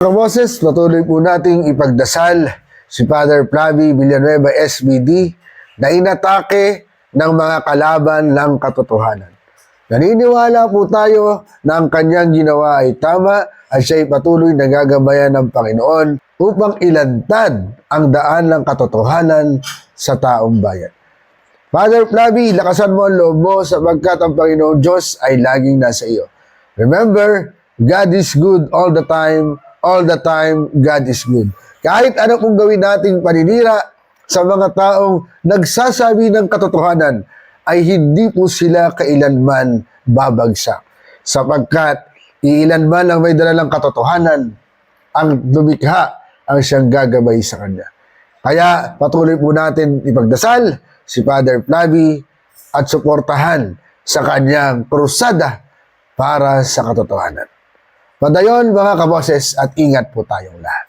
Kaboses, patuloy po nating ipagdasal si Father Flavie Villanueva SBD na inatake ng mga kalaban ng katotohanan. Naniniwala po tayo na ang kanyang ginawa ay tama at siya ay patuloy na gagabayan ng Panginoon upang ilantad ang daan ng katotohanan sa taong bayan. Father Flavie, lakasan mo ang loob mo sapagkat ang Panginoong Diyos ay laging nasa iyo. Remember, God is good all the time God is good. Kahit ano pong gawin nating paninira sa mga taong nagsasabi ng katotohanan, ay hindi po sila kailanman babagsak. Sapagkat iilanman lang may dala ng katotohanan, ang lumikha ang siyang gagabay sa kanya. Kaya patuloy po natin ipagdasal si Father Flavie at suportahan sa kanyang krusada para sa katotohanan. Padayon mga kaboses at ingat po tayong lahat.